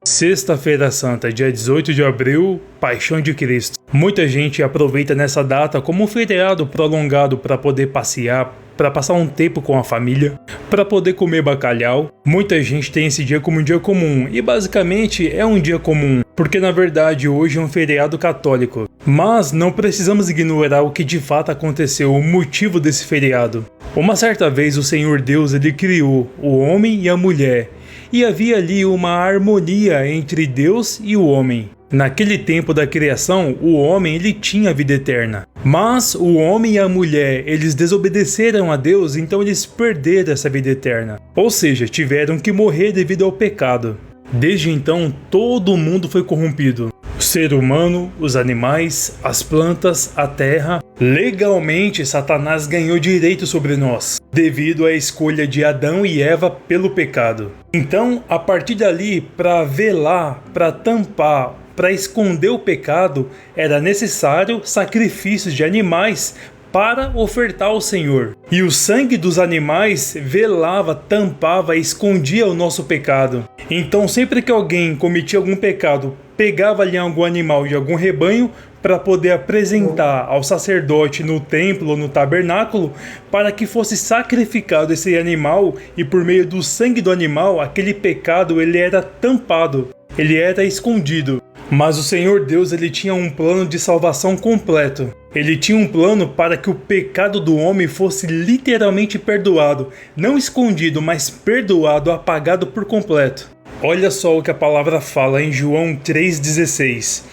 Sexta-feira Santa, dia 18 de abril, Paixão de Cristo. Muita gente aproveita nessa data como um feriado prolongado para poder passear, para passar um tempo com a família, para poder comer bacalhau. Muita gente tem esse dia como um dia comum, e basicamente é um dia comum, porque na verdade hoje é um feriado católico. Mas não precisamos ignorar o que de fato aconteceu, o motivo desse feriado. Uma certa vez o Senhor Deus ele criou o homem e a mulher, e havia ali uma harmonia entre Deus e o homem. Naquele tempo da criação, o homem ele tinha vida eterna. Mas o homem e a mulher, eles desobedeceram a Deus, então eles perderam essa vida eterna. Ou seja, tiveram que morrer devido ao pecado. Desde então, todo mundo foi corrompido. O ser humano, os animais, as plantas, a terra. Legalmente, Satanás ganhou direito sobre nós, devido à escolha de Adão e Eva pelo pecado. Então, a partir dali, para velar, para tampar, para esconder o pecado, era necessário sacrifícios de animais para ofertar ao Senhor. E o sangue dos animais velava, tampava e escondia o nosso pecado. Então, sempre que alguém cometia algum pecado, pegava ali algum animal de algum rebanho para poder apresentar ao sacerdote no templo ou no tabernáculo para que fosse sacrificado esse animal, e por meio do sangue do animal, aquele pecado ele era tampado, ele era escondido. Mas o Senhor Deus ele tinha um plano de salvação completo. Ele tinha um plano para que o pecado do homem fosse literalmente perdoado, não escondido, mas perdoado, apagado por completo. Olha só o que a palavra fala em João 3,16.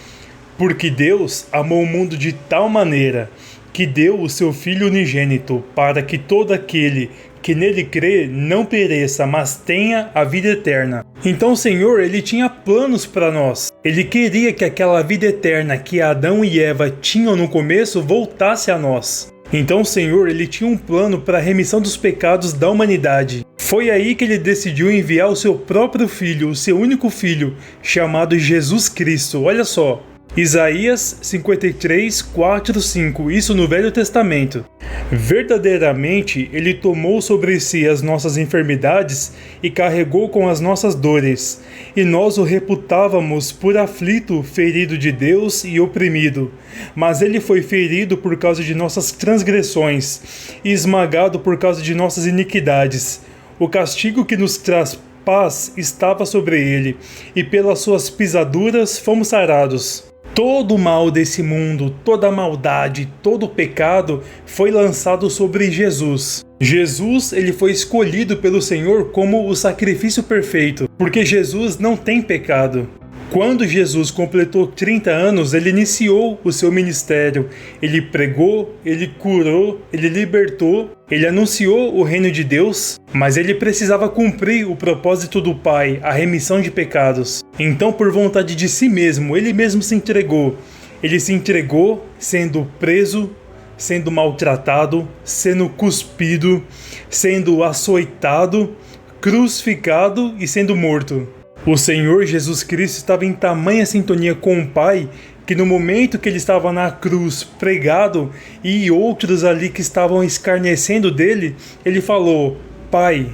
Porque Deus amou o mundo de tal maneira que deu o seu Filho unigênito, para que todo aquele que nele crê não pereça, mas tenha a vida eterna. Então o Senhor, ele tinha planos para nós. Ele queria que aquela vida eterna que Adão e Eva tinham no começo voltasse a nós. Então o Senhor, ele tinha um plano para a remissão dos pecados da humanidade. Foi aí que ele decidiu enviar o seu próprio filho, o seu único filho, chamado Jesus Cristo. Olha só. Isaías 53, 4, 5, isso no Velho Testamento. Verdadeiramente, ele tomou sobre si as nossas enfermidades e carregou com as nossas dores. E nós o reputávamos por aflito, ferido de Deus e oprimido. Mas ele foi ferido por causa de nossas transgressões e esmagado por causa de nossas iniquidades. O castigo que nos traz paz estava sobre ele, e pelas suas pisaduras fomos sarados. Todo o mal desse mundo, toda a maldade, todo o pecado foi lançado sobre Jesus. Jesus, ele foi escolhido pelo Senhor como o sacrifício perfeito, porque Jesus não tem pecado. Quando Jesus completou 30 anos, ele iniciou o seu ministério. Ele pregou, ele curou, ele libertou, ele anunciou o reino de Deus, mas ele precisava cumprir o propósito do Pai, a remissão de pecados. Então, por vontade de si mesmo, ele mesmo se entregou. Ele se entregou sendo preso, sendo maltratado, sendo cuspido, sendo açoitado, crucificado e sendo morto. O Senhor Jesus Cristo estava em tamanha sintonia com o Pai que no momento que ele estava na cruz pregado e outros ali que estavam escarnecendo dele, ele falou: Pai,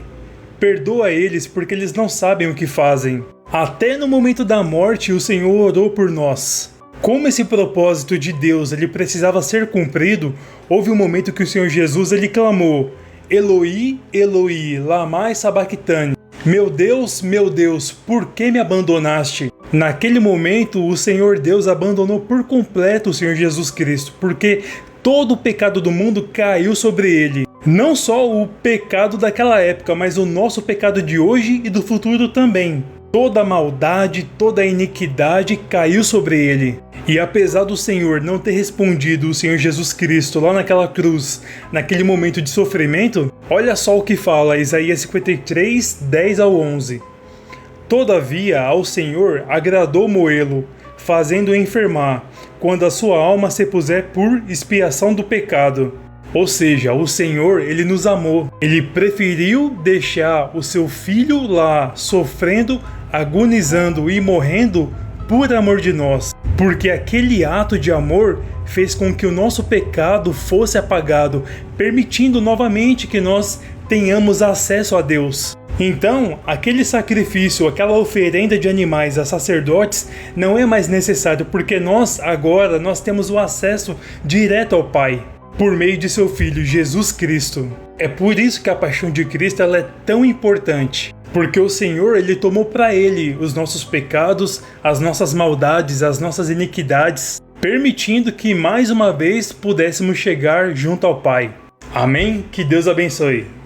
perdoa eles porque eles não sabem o que fazem. Até no momento da morte o Senhor orou por nós. Como esse propósito de Deus ele precisava ser cumprido, houve um momento que o Senhor Jesus ele clamou: Eloi, Eloi, lama sabachthani. Meu Deus, por que me abandonaste? Naquele momento, o Senhor Deus abandonou por completo o Senhor Jesus Cristo, porque todo o pecado do mundo caiu sobre ele. Não só o pecado daquela época, mas o nosso pecado de hoje e do futuro também. Toda a maldade, toda a iniquidade caiu sobre ele. E apesar do Senhor não ter respondido o Senhor Jesus Cristo lá naquela cruz, naquele momento de sofrimento, olha só o que fala Isaías 53, 10 ao 11. Todavia ao Senhor agradou moê-lo, fazendo-o enfermar, quando a sua alma se puser por expiação do pecado. Ou seja, o Senhor, ele nos amou. Ele preferiu deixar o seu filho lá sofrendo, agonizando e morrendo por amor de nós. Porque aquele ato de amor fez com que o nosso pecado fosse apagado, permitindo novamente que nós tenhamos acesso a Deus. Então, aquele sacrifício, aquela oferenda de animais a sacerdotes não é mais necessário, porque nós temos o acesso direto ao Pai, por meio de seu Filho, Jesus Cristo. É por isso que a paixão de Cristo ela é tão importante, porque o Senhor ele tomou para Ele os nossos pecados, as nossas maldades, as nossas iniquidades, permitindo que mais uma vez pudéssemos chegar junto ao Pai. Amém? Que Deus abençoe.